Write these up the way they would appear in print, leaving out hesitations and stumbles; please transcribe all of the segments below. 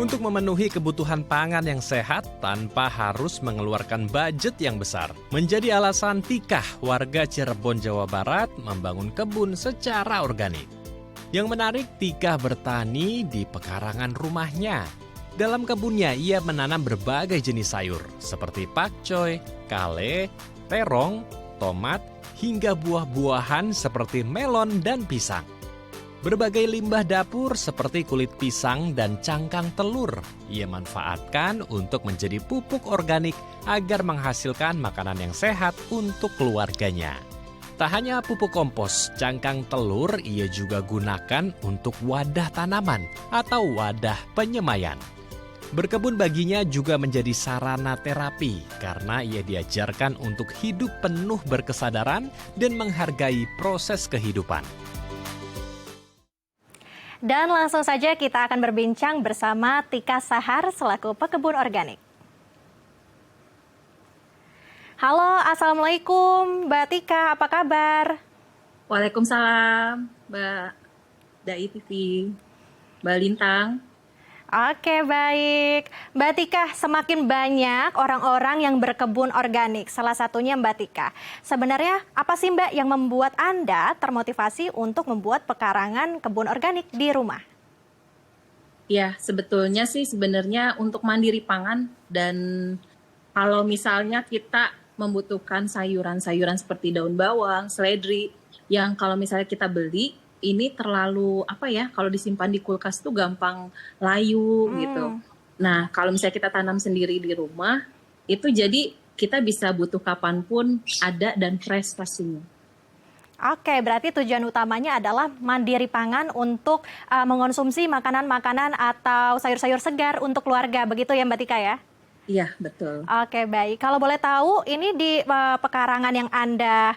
Untuk memenuhi kebutuhan pangan yang sehat tanpa harus mengeluarkan budget yang besar. Menjadi alasan Tikah warga Cirebon, Jawa Barat membangun kebun secara organik. Yang menarik, Tikah bertani di pekarangan rumahnya. Dalam kebunnya ia menanam berbagai jenis sayur seperti pakcoy, kale, terong, tomat, hingga buah-buahan seperti melon dan pisang. Berbagai limbah dapur seperti kulit pisang dan cangkang telur ia manfaatkan untuk menjadi pupuk organik agar menghasilkan makanan yang sehat untuk keluarganya. Tak hanya pupuk kompos, cangkang telur ia juga gunakan untuk wadah tanaman atau wadah penyemaian. Berkebun baginya juga menjadi sarana terapi karena ia diajarkan untuk hidup penuh berkesadaran dan menghargai proses kehidupan. Dan langsung saja kita akan berbincang bersama Tika Sahar selaku pekebun organik. Halo, Assalamualaikum Mbak Tika, apa kabar? Waalaikumsalam, Mbak Dai TV, Mbak Lintang. Oke, baik. Mbak Tika, semakin banyak orang-orang yang berkebun organik, salah satunya Mbak Tika. Sebenarnya apa sih Mbak yang membuat Anda termotivasi untuk membuat pekarangan kebun organik di rumah? Ya, sebetulnya sih sebenarnya untuk mandiri pangan dan kalau misalnya kita membutuhkan sayuran-sayuran seperti daun bawang, seledri, yang kalau misalnya kita beli, ini terlalu kalau disimpan di kulkas tuh gampang layu gitu. Nah, kalau misalnya kita tanam sendiri di rumah, itu jadi kita bisa butuh kapanpun ada dan fresh pastinya. Oke, berarti tujuan utamanya adalah mandiri pangan untuk mengonsumsi makanan-makanan atau sayur-sayur segar untuk keluarga, begitu ya Mbak Tika ya? Iya, betul. Oke, baik. Kalau boleh tahu, ini di pekarangan yang Anda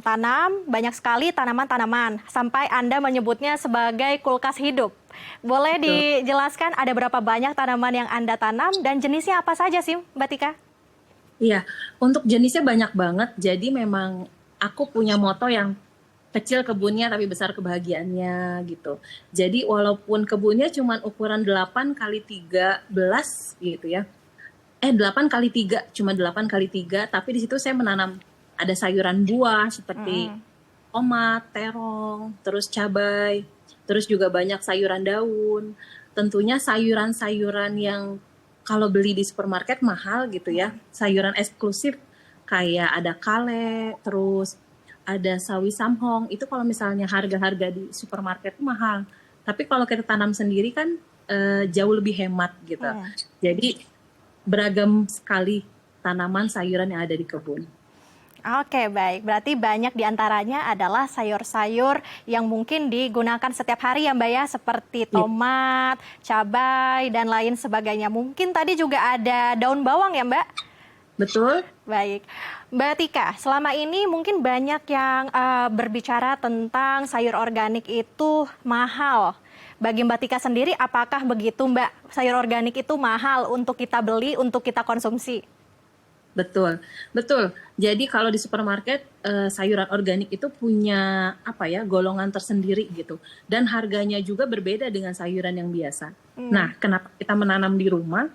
tanam, banyak sekali tanaman-tanaman, sampai Anda menyebutnya sebagai kulkas hidup. Boleh Betul. dijelaskan ada berapa banyak tanaman yang Anda tanam dan jenisnya apa saja sih, Mbak Tika? Iya, untuk jenisnya banyak banget. Jadi memang aku punya moto yang kecil kebunnya tapi besar kebahagiaannya gitu. Jadi walaupun kebunnya cuma ukuran 8 kali 13 gitu ya. 8 kali 3, cuma 8 kali 3, tapi di situ saya menanam ada sayuran buah seperti tomat, terong, terus cabai, terus juga banyak sayuran daun. Tentunya sayuran-sayuran yang kalau beli di supermarket mahal gitu ya. Sayuran eksklusif kayak ada kale, terus ada sawi samhong. Itu kalau misalnya harga-harga di supermarket mahal. Tapi kalau kita tanam sendiri kan jauh lebih hemat gitu. Jadi beragam sekali tanaman sayuran yang ada di kebun. Oke, baik. Berarti banyak diantaranya adalah sayur-sayur yang mungkin digunakan setiap hari ya Mbak ya, seperti tomat, cabai, dan lain sebagainya. Mungkin tadi juga ada daun bawang ya Mbak? Betul. Baik. Mbak Tika, selama ini mungkin banyak yang berbicara tentang sayur organik itu mahal. Bagi Mbak Tika sendiri, apakah begitu Mbak? Sayur organik itu mahal untuk kita beli, untuk kita konsumsi? Betul, betul. Jadi kalau di supermarket sayuran organik itu punya golongan tersendiri gitu. Dan harganya juga berbeda dengan sayuran yang biasa. Nah, kenapa kita menanam di rumah?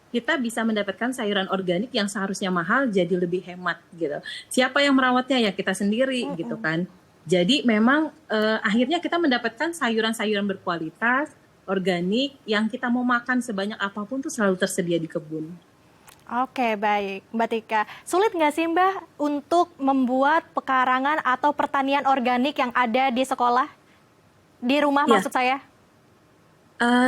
Kita bisa mendapatkan sayuran organik yang seharusnya mahal jadi lebih hemat gitu. Siapa yang merawatnya ya kita sendiri gitu kan. Jadi memang akhirnya kita mendapatkan sayuran-sayuran berkualitas, organik, yang kita mau makan sebanyak apapun tuh selalu tersedia di kebun. Oke, baik. Mbak Tika, sulit nggak sih Mbak untuk membuat pekarangan atau pertanian organik yang ada di sekolah? Di rumah maksud saya?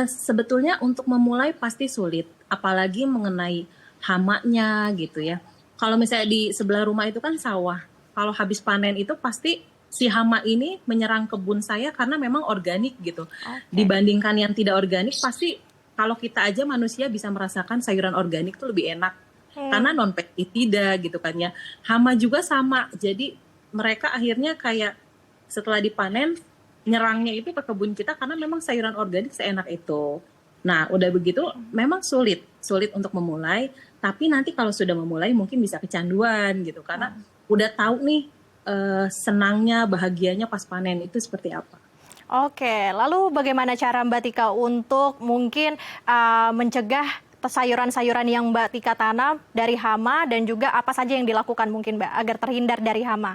Sebetulnya untuk memulai pasti sulit, apalagi mengenai hamanya gitu ya. Kalau misalnya di sebelah rumah itu kan sawah, kalau habis panen itu pasti si hama ini menyerang kebun saya karena memang organik gitu. Dibandingkan yang tidak organik, pasti kalau kita aja manusia bisa merasakan sayuran organik tuh lebih enak. Karena non-pestisida gitu kan ya. Hama juga sama, jadi mereka akhirnya kayak setelah dipanen, nyerangnya itu ke kebun kita karena memang sayuran organik seenak itu. Nah, udah begitu memang sulit untuk memulai, tapi nanti kalau sudah memulai mungkin bisa kecanduan gitu, karena udah tahu nih senangnya, bahagianya pas panen itu seperti apa. Oke, lalu bagaimana cara Mbak Tika untuk mungkin mencegah sayuran-sayuran yang Mbak Tika tanam dari hama dan juga apa saja yang dilakukan mungkin Mbak agar terhindar dari hama?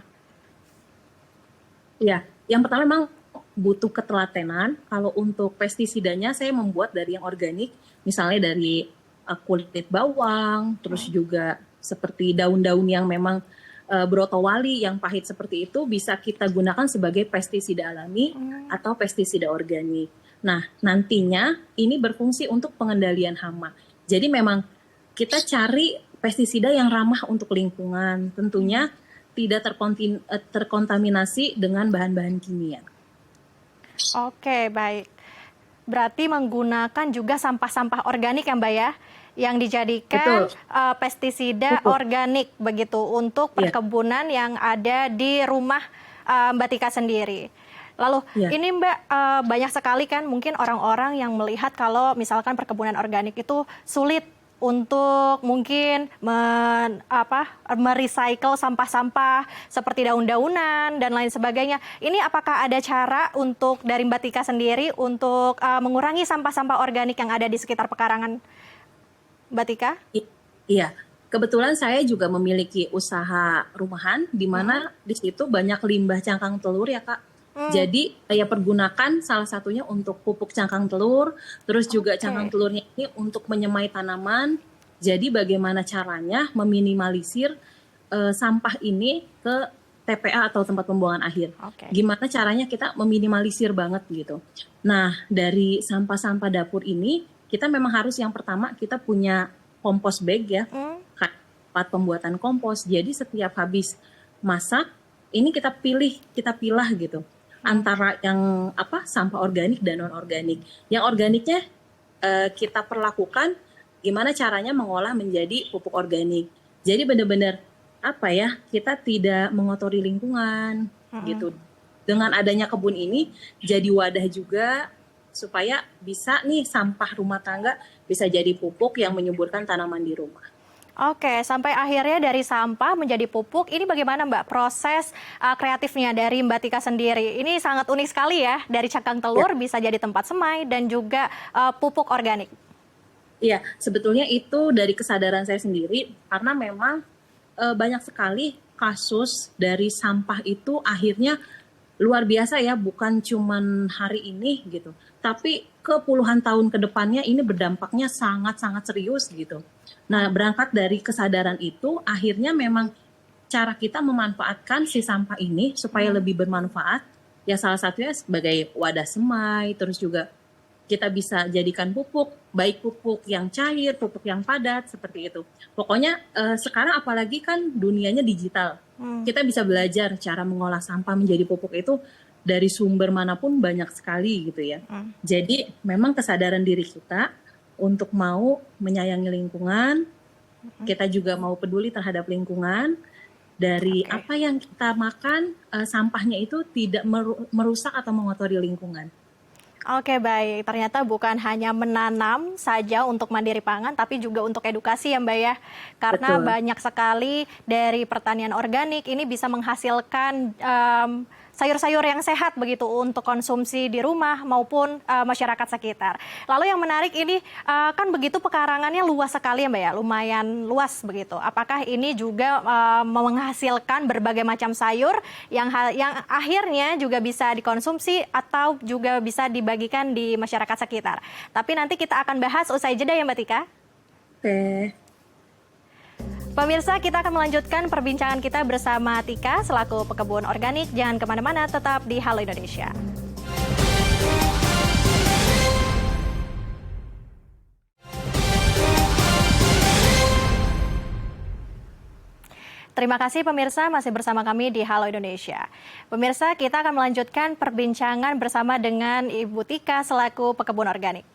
Ya, yang pertama memang butuh ketelatenan. Kalau untuk pestisidanya saya membuat dari yang organik, misalnya dari kulit bawang, terus juga seperti daun-daun yang memang brotowali yang pahit seperti itu bisa kita gunakan sebagai pestisida alami atau pestisida organik. Nah, nantinya ini berfungsi untuk pengendalian hama. Jadi memang kita cari pestisida yang ramah untuk lingkungan, tentunya tidak terkontaminasi dengan bahan-bahan kimia. Oke, baik. Berarti menggunakan juga sampah-sampah organik ya Mbak ya? Yang dijadikan pestisida organik begitu untuk perkebunan yang ada di rumah Mbak Tika sendiri. Lalu ini Mbak banyak sekali kan mungkin orang-orang yang melihat kalau misalkan perkebunan organik itu sulit untuk mungkin merecycle sampah-sampah seperti daun-daunan dan lain sebagainya. Ini apakah ada cara untuk dari Mbak Tika sendiri untuk mengurangi sampah-sampah organik yang ada di sekitar pekarangan Mbak Tika? Iya, kebetulan saya juga memiliki usaha rumahan di mana di situ banyak limbah cangkang telur ya Kak. Jadi saya pergunakan salah satunya untuk pupuk cangkang telur, terus juga cangkang telurnya ini untuk menyemai tanaman. Jadi bagaimana caranya meminimalisir sampah ini ke TPA atau tempat pembuangan akhir. Gimana caranya kita meminimalisir banget gitu. Nah, dari sampah-sampah dapur ini kita memang harus yang pertama kita punya kompos bag ya, tempat pembuatan kompos. Jadi setiap habis masak ini kita pilah gitu antara yang sampah organik dan non organik. Yang organiknya kita perlakukan gimana caranya mengolah menjadi pupuk organik. Jadi benar-benar kita tidak mengotori lingkungan gitu. Dengan adanya kebun ini jadi wadah juga supaya bisa nih sampah rumah tangga bisa jadi pupuk yang menyuburkan tanaman di rumah. Oke, sampai akhirnya dari sampah menjadi pupuk. Ini bagaimana Mbak proses kreatifnya dari Mbak Tika sendiri? Ini sangat unik sekali ya, dari cangkang telur bisa jadi tempat semai dan juga pupuk organik. Iya, sebetulnya itu dari kesadaran saya sendiri karena memang banyak sekali kasus dari sampah itu akhirnya luar biasa ya, bukan cuman hari ini gitu, tapi ke puluhan tahun ke depannya ini berdampaknya sangat-sangat serius gitu. Nah, berangkat dari kesadaran itu, akhirnya memang cara kita memanfaatkan si sampah ini supaya lebih bermanfaat, ya salah satunya sebagai wadah semai, terus juga kita bisa jadikan pupuk, baik pupuk yang cair, pupuk yang padat, seperti itu. Pokoknya sekarang apalagi kan dunianya digital, kita bisa belajar cara mengolah sampah menjadi pupuk itu dari sumber manapun banyak sekali gitu ya. Jadi memang kesadaran diri kita untuk mau menyayangi lingkungan, kita juga mau peduli terhadap lingkungan, dari apa yang kita makan, sampahnya itu tidak merusak atau mengotori lingkungan. Oke, baik. Ternyata bukan hanya menanam saja untuk mandiri pangan, tapi juga untuk edukasi ya Mbak ya. Karena banyak sekali dari pertanian organik ini bisa menghasilkan sayur-sayur yang sehat begitu untuk konsumsi di rumah maupun masyarakat sekitar. Lalu yang menarik ini kan begitu pekarangannya luas sekali ya Mbak ya, lumayan luas begitu. Apakah ini juga menghasilkan berbagai macam sayur yang akhirnya juga bisa dikonsumsi atau juga bisa dibagikan di masyarakat sekitar. Tapi nanti kita akan bahas usai jeda ya Mbak Tika. Oke. Pemirsa, kita akan melanjutkan perbincangan kita bersama Tika selaku pekebun organik. Jangan kemana-mana, tetap di Halo Indonesia. Terima kasih pemirsa masih bersama kami di Halo Indonesia. Pemirsa, kita akan melanjutkan perbincangan bersama dengan Ibu Tika selaku pekebun organik.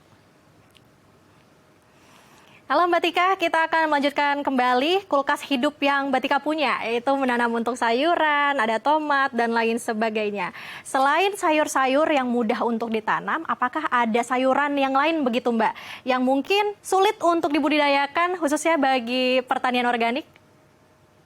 Halo Mbak Tika, kita akan melanjutkan kembali kulkas hidup yang Mbak Tika punya, yaitu menanam untuk sayuran, ada tomat, dan lain sebagainya. Selain sayur-sayur yang mudah untuk ditanam, apakah ada sayuran yang lain begitu Mbak, yang mungkin sulit untuk dibudidayakan khususnya bagi pertanian organik?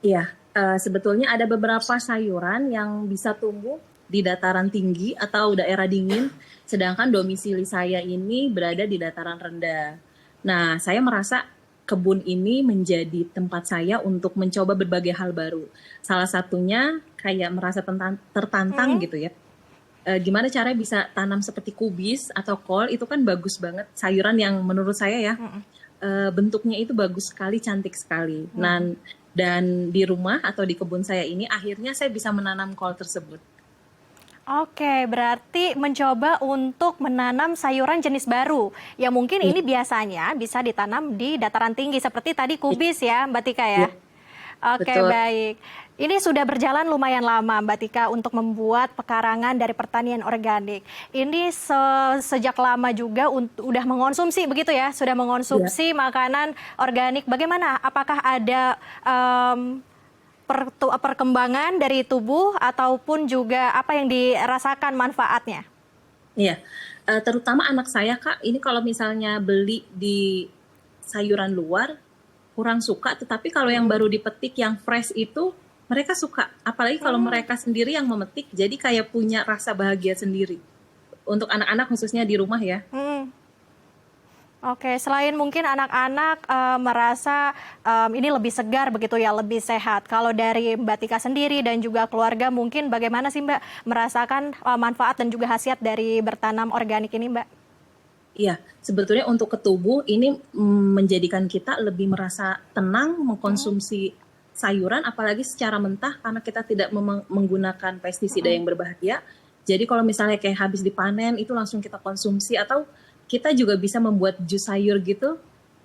Iya, sebetulnya ada beberapa sayuran yang bisa tumbuh di dataran tinggi atau daerah dingin, sedangkan domisili saya ini berada di dataran rendah. Nah, saya merasa kebun ini menjadi tempat saya untuk mencoba berbagai hal baru. Salah satunya kayak merasa tertantang gitu ya. Gimana caranya bisa tanam seperti kubis atau kol, itu kan bagus banget, sayuran yang menurut saya ya bentuknya itu bagus sekali, cantik sekali. Dan di rumah atau di kebun saya ini akhirnya saya bisa menanam kol tersebut. Oke, berarti mencoba untuk menanam sayuran jenis baru yang mungkin ini biasanya bisa ditanam di dataran tinggi seperti tadi kubis ya, Mbak Tika ya. Iya, Oke, betul. baik. Ini sudah berjalan lumayan lama, Mbak Tika, untuk membuat pekarangan dari pertanian organik. Ini sejak lama juga udah mengonsumsi begitu ya, sudah Iya. mengonsumsi makanan organik. Bagaimana? Apakah ada perkembangan dari tubuh ataupun juga apa yang dirasakan manfaatnya? Iya, terutama anak saya Kak, ini kalau misalnya beli di sayuran luar kurang suka, tetapi kalau yang baru dipetik yang fresh itu mereka suka. Apalagi kalau mereka sendiri yang memetik, jadi kayak punya rasa bahagia sendiri. Untuk anak-anak khususnya di rumah ya. Hmm. Oke, selain mungkin anak-anak merasa ini lebih segar begitu ya, lebih sehat. Kalau dari Mbak Tika sendiri dan juga keluarga mungkin bagaimana sih Mbak merasakan manfaat dan juga khasiat dari bertanam organik ini Mbak? Iya, sebetulnya untuk ke tubuh ini menjadikan kita lebih merasa tenang mengkonsumsi sayuran, apalagi secara mentah karena kita tidak menggunakan pestisida yang berbahaya. Jadi kalau misalnya kayak habis dipanen itu langsung kita konsumsi, atau kita juga bisa membuat jus sayur gitu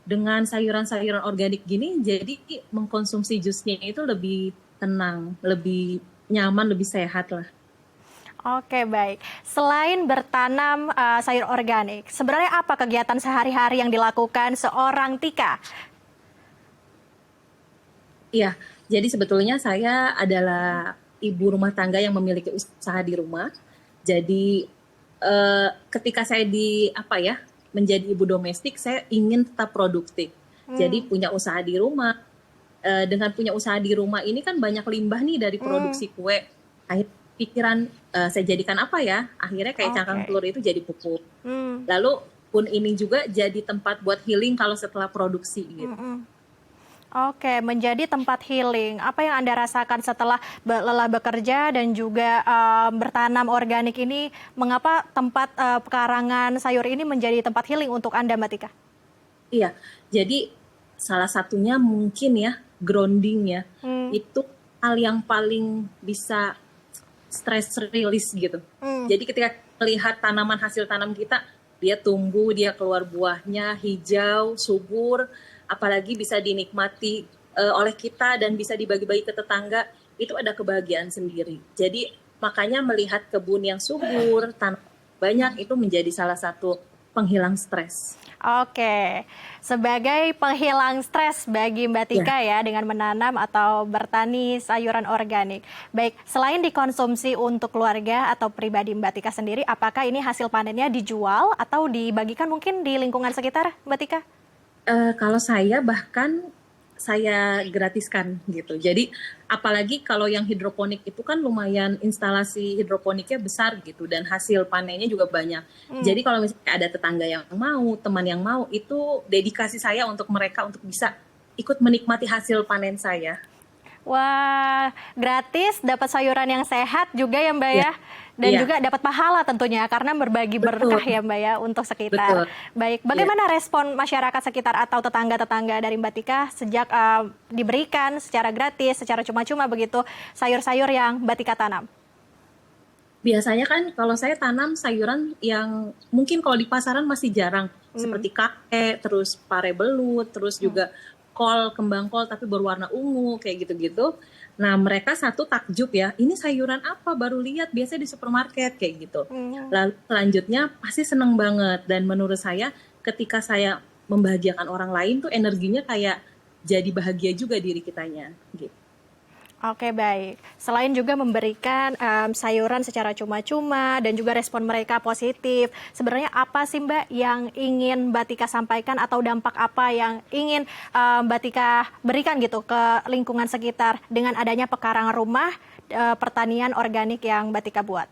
dengan sayuran-sayuran organik gini. Jadi mengkonsumsi jusnya itu lebih tenang, lebih nyaman, lebih sehat lah. Oke, baik. Selain bertanam sayur organik, sebenarnya apa kegiatan sehari-hari yang dilakukan seorang Tika? Iya, jadi sebetulnya saya adalah ibu rumah tangga yang memiliki usaha di rumah. Jadi ketika saya menjadi ibu domestik, saya ingin tetap produktif. Jadi punya usaha di rumah. Dengan punya usaha di rumah ini kan banyak limbah nih dari produksi kue. Akhirnya pikiran saya jadikan apa ya? Akhirnya kayak cangkang telur itu jadi pupuk. Lalu pun ini juga jadi tempat buat healing kalau setelah produksi gitu. Oke, menjadi tempat healing. Apa yang Anda rasakan setelah lelah bekerja dan juga bertanam organik ini? Mengapa tempat pekarangan sayur ini menjadi tempat healing untuk Anda, Mbak Tika? Iya, jadi salah satunya mungkin ya grounding ya. Itu hal yang paling bisa stress release gitu. Jadi ketika melihat tanaman hasil tanam kita, dia tumbuh, dia keluar buahnya hijau, subur, apalagi bisa dinikmati oleh kita dan bisa dibagi-bagi ke tetangga, itu ada kebahagiaan sendiri. Jadi makanya melihat kebun yang subur, tanah banyak itu menjadi salah satu penghilang stres. Oke, sebagai penghilang stres bagi Mbak Tika ya dengan menanam atau bertani sayuran organik. Baik, selain dikonsumsi untuk keluarga atau pribadi Mbak Tika sendiri, apakah ini hasil panennya dijual atau dibagikan mungkin di lingkungan sekitar, Mbak Tika? Kalau saya bahkan saya gratiskan gitu. Jadi apalagi kalau yang hidroponik itu kan lumayan instalasi hidroponiknya besar gitu dan hasil panennya juga banyak. Jadi kalau misalnya ada tetangga yang mau, teman yang mau, itu dedikasi saya untuk mereka untuk bisa ikut menikmati hasil panen saya. Wah, gratis, dapat sayuran yang sehat juga ya Mbak ya. Dan Iya. juga dapat pahala tentunya karena berbagi berkah ya Mbak ya untuk sekitar. Betul. Baik, bagaimana respon masyarakat sekitar atau tetangga-tetangga dari Mbak Tika sejak diberikan secara gratis, secara cuma-cuma begitu sayur-sayur yang Mbak Tika tanam? Biasanya kan kalau saya tanam sayuran yang mungkin kalau di pasaran masih jarang, seperti kakek, terus pare belut, terus juga kol, kembang kol tapi berwarna ungu kayak gitu-gitu. Nah mereka satu takjub ya, ini sayuran apa baru lihat biasanya di supermarket kayak gitu. Lalu selanjutnya pasti seneng banget, dan menurut saya ketika saya membahagiakan orang lain tuh energinya kayak jadi bahagia juga diri kitanya gitu. Oke, baik. Selain juga memberikan sayuran secara cuma-cuma dan juga respon mereka positif, sebenarnya apa sih Mbak yang ingin Mbak Tika sampaikan atau dampak apa yang ingin Mbak Tika berikan gitu ke lingkungan sekitar dengan adanya pekarangan rumah pertanian organik yang Mbak Tika buat?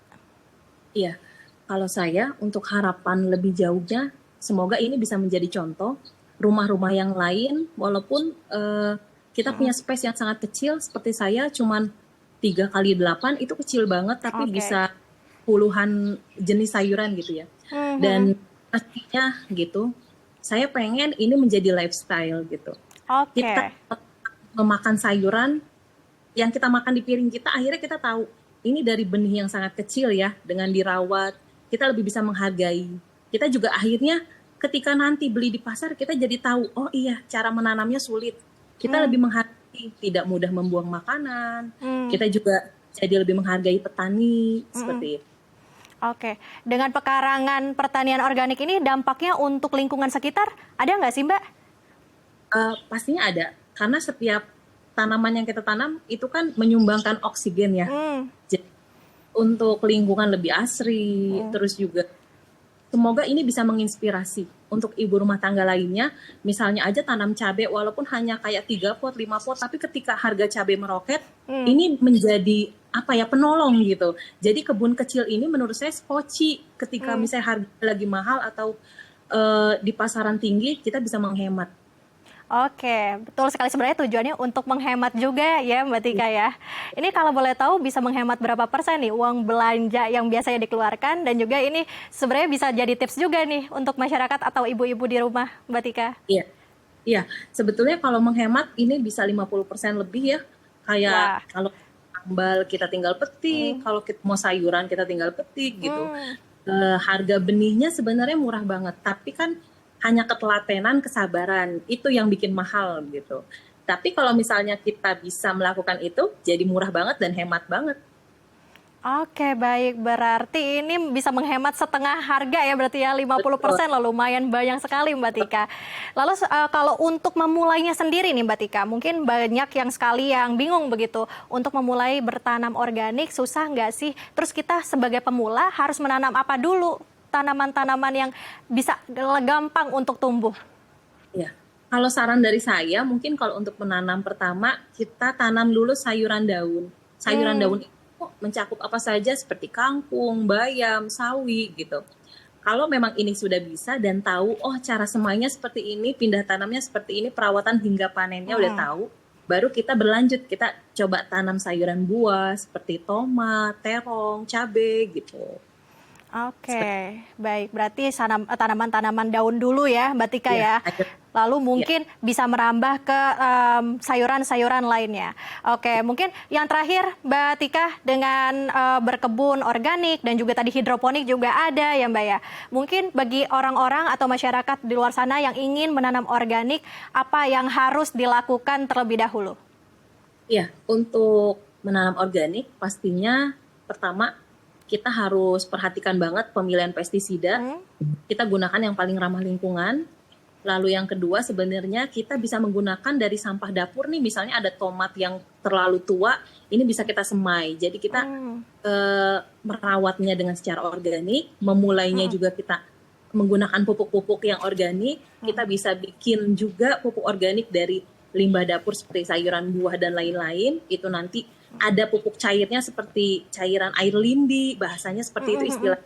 Iya, kalau saya untuk harapan lebih jauhnya, semoga ini bisa menjadi contoh rumah-rumah yang lain, walaupun kita punya space yang sangat kecil, seperti saya cuman 3 kali 8 itu kecil banget, tapi Oke. bisa puluhan jenis sayuran gitu ya. Dan pastinya gitu, saya pengen ini menjadi lifestyle gitu. Oke. Kita memakan sayuran, yang kita makan di piring kita, akhirnya kita tahu ini dari benih yang sangat kecil ya, dengan dirawat, kita lebih bisa menghargai. Kita juga akhirnya ketika nanti beli di pasar, kita jadi tahu, oh iya cara menanamnya sulit. Kita lebih menghargai, tidak mudah membuang makanan. Kita juga jadi lebih menghargai petani, seperti itu. Oke, dengan pekarangan pertanian organik ini dampaknya untuk lingkungan sekitar ada nggak sih Mbak? Pastinya ada, karena setiap tanaman yang kita tanam itu kan menyumbangkan oksigen ya. Jadi, untuk lingkungan lebih asri, terus juga semoga ini bisa menginspirasi untuk ibu rumah tangga lainnya. Misalnya aja tanam cabai walaupun hanya kayak 3 pot, 5 pot, tapi ketika harga cabai meroket, ini menjadi penolong gitu. Jadi kebun kecil ini menurut saya skoci ketika misalnya harga lagi mahal atau di pasaran tinggi, kita bisa menghemat. Oke, betul sekali, sebenarnya tujuannya untuk menghemat juga ya Mbak Tika ya. Ini kalau boleh tahu bisa menghemat berapa persen nih uang belanja yang biasanya dikeluarkan, dan juga ini sebenarnya bisa jadi tips juga nih untuk masyarakat atau ibu-ibu di rumah Mbak Tika. Iya, sebetulnya kalau menghemat ini bisa 50% lebih ya. Kayak kalau sambal kita tinggal petik, kalau kita mau sayuran kita tinggal petik gitu. Harga benihnya sebenarnya murah banget, tapi kan hanya ketelatenan, kesabaran, itu yang bikin mahal gitu. Tapi kalau misalnya kita bisa melakukan itu, jadi murah banget dan hemat banget. Oke, baik. Berarti ini bisa menghemat setengah harga ya, berarti ya 50% loh, lumayan banyak sekali Mbak Tika. Lalu kalau untuk memulainya sendiri nih Mbak Tika, mungkin banyak yang sekali yang bingung begitu. Untuk memulai bertanam organik, susah nggak sih? Terus kita sebagai pemula harus menanam apa dulu? Tanaman-tanaman yang bisa gampang untuk tumbuh. Ya, kalau saran dari saya, mungkin kalau untuk menanam pertama, kita tanam dulu sayuran daun. Sayuran daun itu mencakup apa saja seperti kangkung, bayam, sawi gitu. Kalau memang ini sudah bisa dan tahu, oh cara semainya seperti ini, pindah tanamnya seperti ini, perawatan hingga panennya udah tahu, baru kita berlanjut, kita coba tanam sayuran buah seperti tomat, terong, cabai gitu. Oke, baik. Berarti tanaman-tanaman daun dulu ya, Mbak Tika ya. Lalu mungkin bisa merambah ke sayuran-sayuran lainnya. Oke, mungkin yang terakhir Mbak Tika, dengan berkebun organik dan juga tadi hidroponik juga ada ya Mbak ya. Mungkin bagi orang-orang atau masyarakat di luar sana yang ingin menanam organik, apa yang harus dilakukan terlebih dahulu? Iya, untuk menanam organik pastinya pertama kita harus perhatikan banget pemilihan pestisida. Kita gunakan yang paling ramah lingkungan. Lalu yang kedua, sebenarnya kita bisa menggunakan dari sampah dapur nih, misalnya ada tomat yang terlalu tua, ini bisa kita semai. Jadi kita merawatnya dengan secara organik, memulainya juga kita menggunakan pupuk-pupuk yang organik. Kita bisa bikin juga pupuk organik dari limbah dapur seperti sayuran, buah, dan lain-lain. Itu nanti ada pupuk cairnya seperti cairan air lindi, bahasanya seperti itu istilah.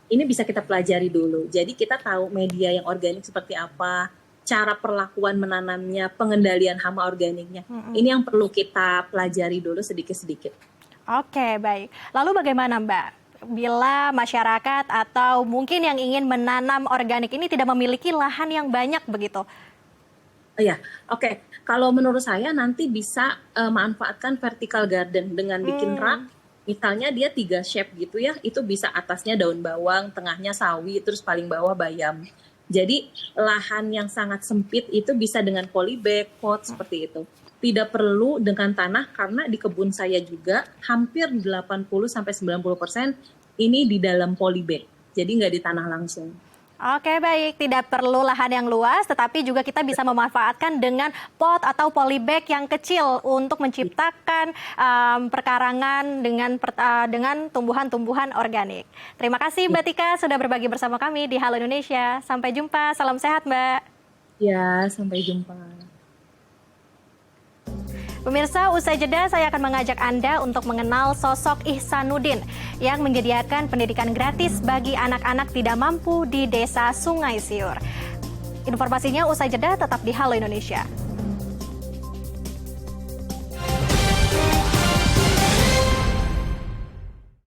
Ini bisa kita pelajari dulu. Jadi kita tahu media yang organik seperti apa, cara perlakuan menanamnya, pengendalian hama organiknya. Ini yang perlu kita pelajari dulu sedikit-sedikit. Oke, baik. Lalu bagaimana Mbak? Bila masyarakat atau mungkin yang ingin menanam organik ini tidak memiliki lahan yang banyak begitu? Iya, oke. Kalau menurut saya nanti bisa manfaatkan vertical garden dengan bikin rak. Misalnya dia 3 shape gitu ya, itu bisa atasnya daun bawang, tengahnya sawi, terus paling bawah bayam. Jadi lahan yang sangat sempit itu bisa dengan polybag, pot seperti itu. Tidak perlu dengan tanah, karena di kebun saya juga hampir 80-90% ini di dalam polybag. Jadi nggak di tanah langsung. Oke, baik. Tidak perlu lahan yang luas, tetapi juga kita bisa memanfaatkan dengan pot atau polybag yang kecil untuk menciptakan perkarangan dengan tumbuhan-tumbuhan organik. Terima kasih Mbak Tika sudah berbagi bersama kami di Halo Indonesia. Sampai jumpa. Salam sehat, Mbak. Ya, sampai jumpa. Pemirsa, usai jeda saya akan mengajak Anda untuk mengenal sosok Ihsanuddin yang menyediakan pendidikan gratis bagi anak-anak tidak mampu di Desa Sungai Siur. Informasinya usai jeda, tetap di Halo Indonesia.